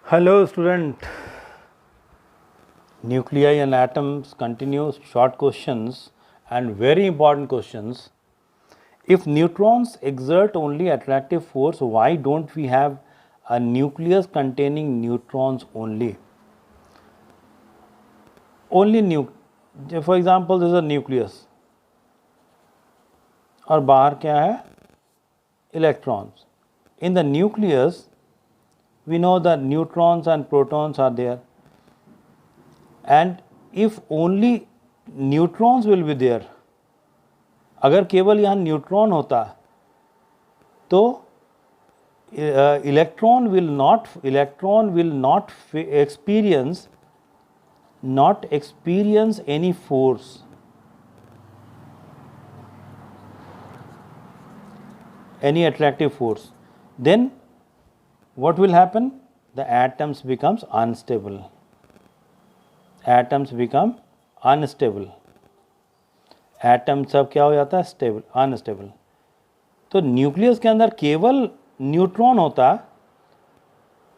Hello student, nuclei and atoms continue short questions and very important questions. If neutrons exert only attractive force, why don't we have a nucleus containing neutrons only? For example, this is a nucleus और बाहर क्या है? Electrons. In the nucleus, we know that neutrons and protons are there, and if only neutrons will be there, अगर केवल यहाँ neutron होता तो electron will not experience any force. Any attractive force. Then what will happen? The atoms becomes unstable. Atom सब क्या हो जाता है? Stable, unstable. तो न्यूक्लियस के अंदर केवल न्यूट्रॉन होता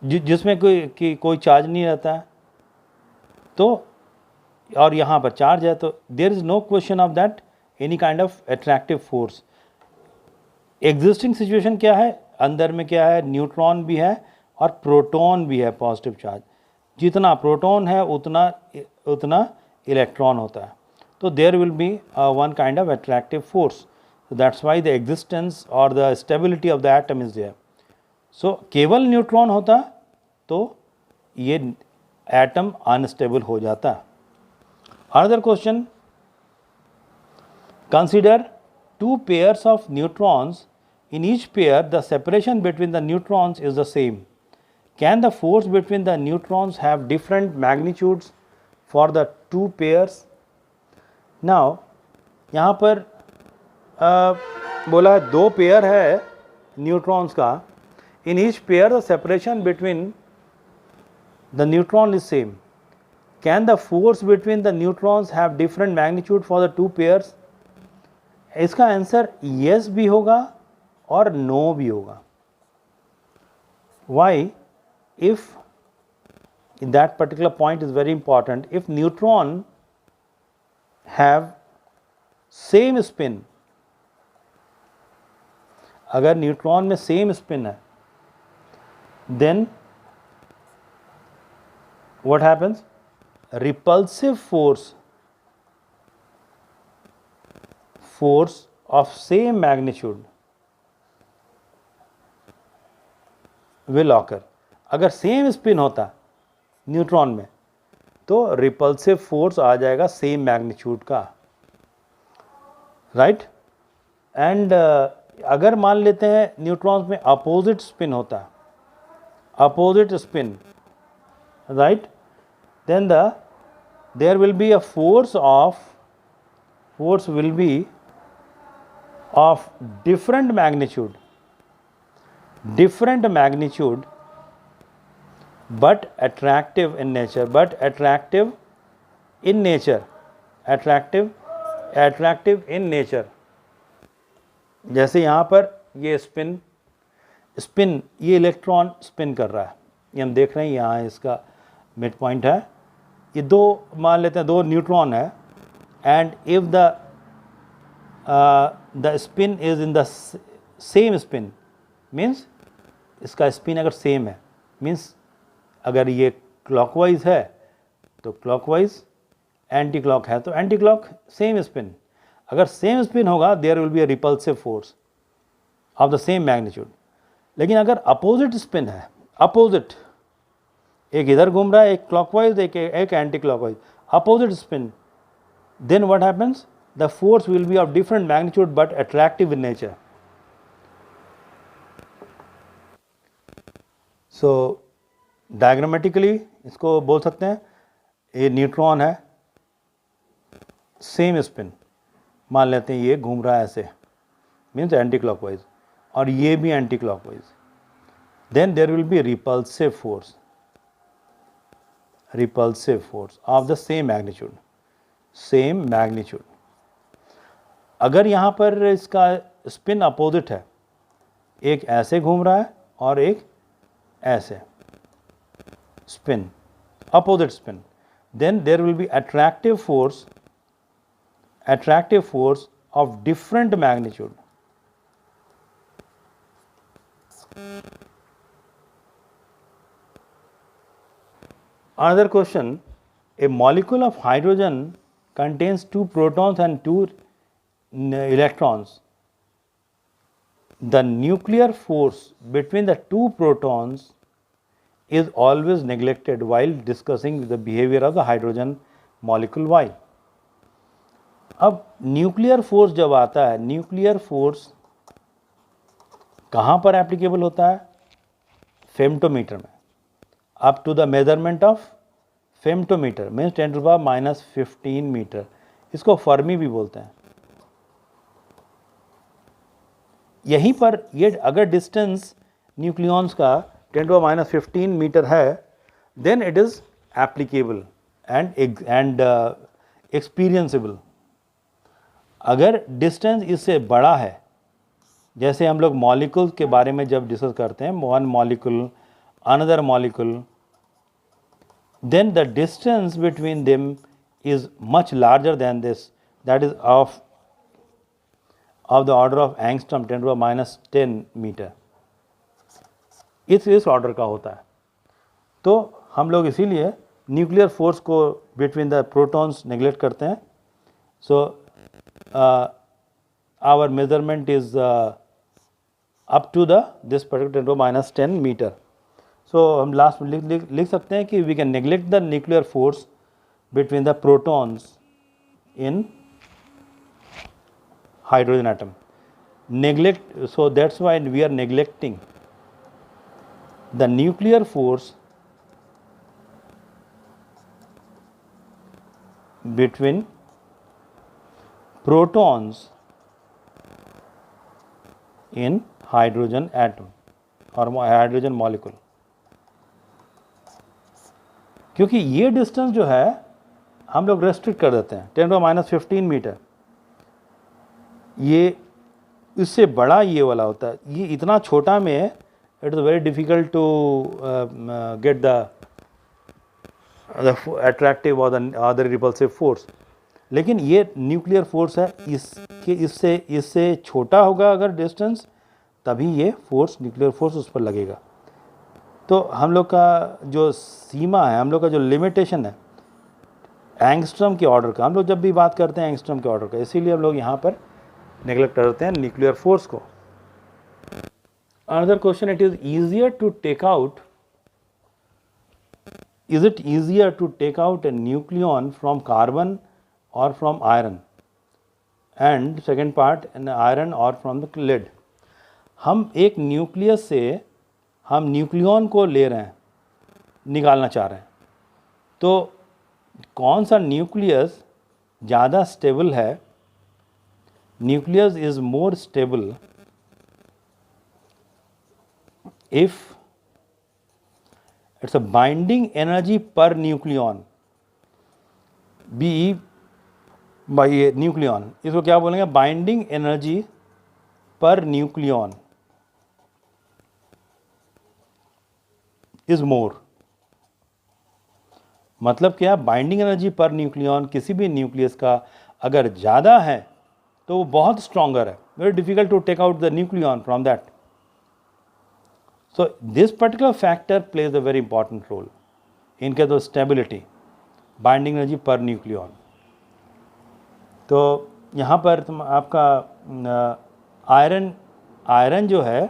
जिसमें कोई चार्ज नहीं रहता है, तो और यहाँ पर चार्ज है, तो there is no question of that any kind of attractive force. Existing situation क्या है? अंदर में क्या है? न्यूट्रॉन भी है और प्रोटॉन भी है, पॉजिटिव चार्ज. जितना प्रोटॉन है उतना इलेक्ट्रॉन होता है. तो there will be one kind of attractive force. That's why the existence or the stability of the atom is there. So केवल न्यूट्रॉन होता तो ये एटम अनस्टेबल हो जाता. Another question, consider two pairs of neutrons. In each pair, the separation between the neutrons is the same. Can the force between the neutrons have different magnitudes for the two pairs? Now, यहाँ पर बोला दो pair है neutrons का. In each pair, the separation between the neutron is same. Can the force between the neutrons have different magnitude for the two pairs? इसका answer yes भी होगा और no भी होगा. Why? If that particular point is very important, if neutron have same spin, अगर neutron में same spin है, then what happens? Repulsive force of same magnitude will occur. अगर सेम स्पिन होता न्यूट्रॉन में तो रिपल्सिव फोर्स आ जाएगा same magnitude का, राइट. एंड अगर मान लेते हैं न्यूट्रॉन्स में अपोजिट स्पिन होता, opposite spin, right, then there will be a force will be of different magnitude but attractive in nature. जैसे यहाँ पर ये स्पिन ये इलेक्ट्रॉन स्पिन कर रहा है, ये हम देख रहे हैं. यहाँ इसका मिड पॉइंट है. ये दो मान लेते हैं, दो न्यूट्रॉन है, and if the spin is in the same spin, means इसका स्पिन अगर सेम है, means अगर ये क्लॉकवाइज है तो क्लॉकवाइज, एंटी क्लॉक है तो एंटी क्लॉक, सेम स्पिन. अगर सेम स्पिन होगा there will be a repulsive force of the same magnitude. लेकिन अगर अपोजिट स्पिन है, अपोजिट, एक इधर घूम रहा है, एक क्लॉकवाइज, एक anti clockwise, opposite spin, then what happens? The force will be of different magnitude but attractive in nature. So diagrammatically इसको बोल सकते हैं, ये न्यूट्रॉन है, सेम स्पिन, मान लेते हैं ये घूम रहा है ऐसे, मीन्स एंटी क्लॉकवाइज, और ये भी anti clockwise. then there will be repulsive force of the same magnitude. अगर यहाँ पर इसका स्पिन अपोजिट है, एक ऐसे घूम रहा है और एक ऐसे, spin, opposite spin, then there will be attractive force of different magnitude. Another question, a molecule of hydrogen contains 2 protons and 2 electrons. The nuclear force between the 2 protons is always neglected while discussing the behavior of the hydrogen molecule Y. अब nuclear force जब आता है, nuclear force कहाँ पर applicable होता है? Femtometre में, up to the measurement of femtometre means 10⁻⁻15 metre, इसको फर्मी भी बोलते हैं। यहीं पर ये अगर डिस्टेंस न्यूक्लियॉन्स का 10⁻15 मीटर है, then it is applicable and experienceable. अगर डिस्टेंस इससे बड़ा है, जैसे हम लोग मॉलिक्यूल्स के बारे में जब डिस्कस करते हैं, one molecule another molecule, then the distance between them is much larger than this, that is of the order of angstrom 10⁻10 metre, इस ऑर्डर का होता है। तो हम लोग इसीलिए न्यूक्लियर फोर्स को बिटवीन द प्रोटॉन्स नेग्लेक्ट करते हैं। So our measurement is up to the this particular 10⁻10 metre. So हम लास्ट में लिख सकते हैं कि we can neglect the nuclear force between the protons in hydrogen atom. Neglect, so that's why we are neglecting the nuclear force between protons in hydrogen atom और hydrogen molecule, क्योंकि ये distance जो है हम लोग रेस्ट्रिक्ट कर देते हैं 10⁻15 मीटर। ये इससे बड़ा ये वाला होता है, ये इतना छोटा में it is very difficult to get the attractive और द अदर रिपल्सिव फोर्स। लेकिन ये न्यूक्लियर फोर्स है, इससे छोटा होगा अगर डिस्टेंस, तभी ये फोर्स न्यूक्लियर फोर्स उस पर लगेगा। तो हम लोग का जो सीमा है, हम लोग का जो लिमिटेशन है एंगस्ट्रम के ऑर्डर का, हम लोग जब भी बात करते हैं एंगस्ट्रम के ऑर्डर का, इसीलिए हम लोग यहाँ पर नेग्लेक्ट करते हैं न्यूक्लियर फोर्स को। Another question, it is easier to take out, is it easier to take out a nucleon from carbon or from iron, and second part in iron or from the lead. हम एक nucleus से हम nucleon को ले रहे हैं, निकालना चाह रहे हैं, तो कौन सा न्यूक्लियस ज़्यादा स्टेबल है? Nucleus is more stable if it's a binding energy per nucleon, B by nucleon, इसको क्या बोलेंगे? Binding energy per nucleon is more. मतलब क्या? बाइंडिंग एनर्जी पर न्यूक्लियॉन किसी भी न्यूक्लियस का अगर ज़्यादा है तो वो बहुत स्ट्रॉन्गर है, very difficult to take out the nucleon from that. So this particular factor plays a very important role in case of stability, binding energy per nucleon. तो यहाँ पर आपका आयरन जो है,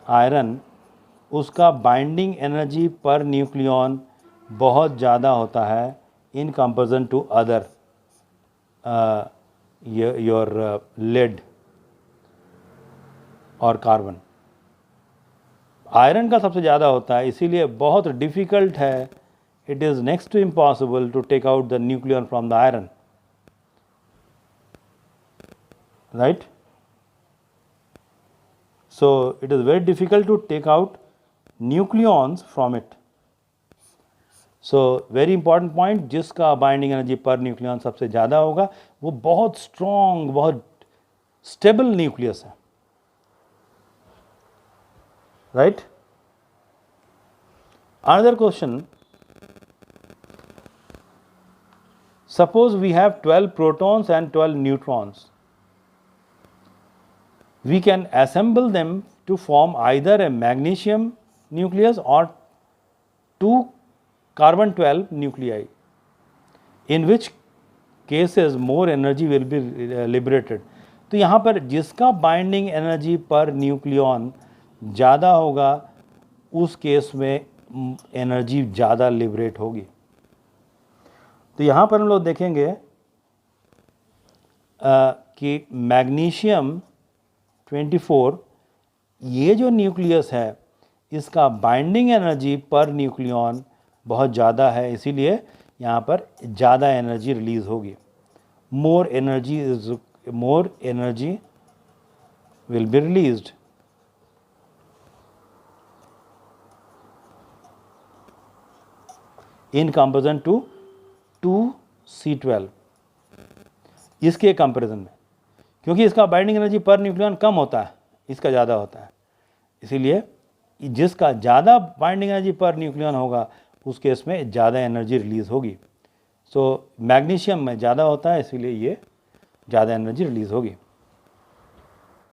आयरन उसका बाइंडिंग एनर्जी पर न्यूक्लियॉन बहुत ज़्यादा होता है in comparison to other your lead और कार्बन। आयरन का सबसे ज़्यादा होता है, इसीलिए बहुत डिफ़िकल्ट है, it is next to impossible to take out the nucleon from the iron, right? So it is very difficult to take out nucleons from it. So very important point, जिसका binding energy पर nucleon सबसे ज़्यादा होगा वो बहुत strong, बहुत stable nucleus है, right? Another question, suppose we have 12 protons and 12 neutrons. We can assemble them to form either a magnesium nucleus or two carbon 12 nuclei, in which cases more energy will be liberated. तो यहाँ पर जिसका binding energy पर nucleon ज़्यादा होगा उस case में energy ज़्यादा लिबरेट होगी। तो यहाँ पर हम लोग देखेंगे कि मैग्नीशियम 24 ये जो न्यूक्लियस है इसका बाइंडिंग एनर्जी पर न्यूक्लियन बहुत ज़्यादा है, इसीलिए यहाँ पर ज़्यादा एनर्जी रिलीज होगी। More energy will be released. In comparison to 2C12, इसके कंपेरिजन में, क्योंकि इसका बाइंडिंग एनर्जी पर न्यूक्लियन कम होता है, इसका ज़्यादा होता है, इसीलिए जिसका ज़्यादा बाइंडिंग एनर्जी पर न्यूक्लियन होगा उस केस में ज़्यादा एनर्जी रिलीज होगी। सो मैग्नीशियम में ज़्यादा होता है, इसीलिए ये ज़्यादा एनर्जी रिलीज होगी।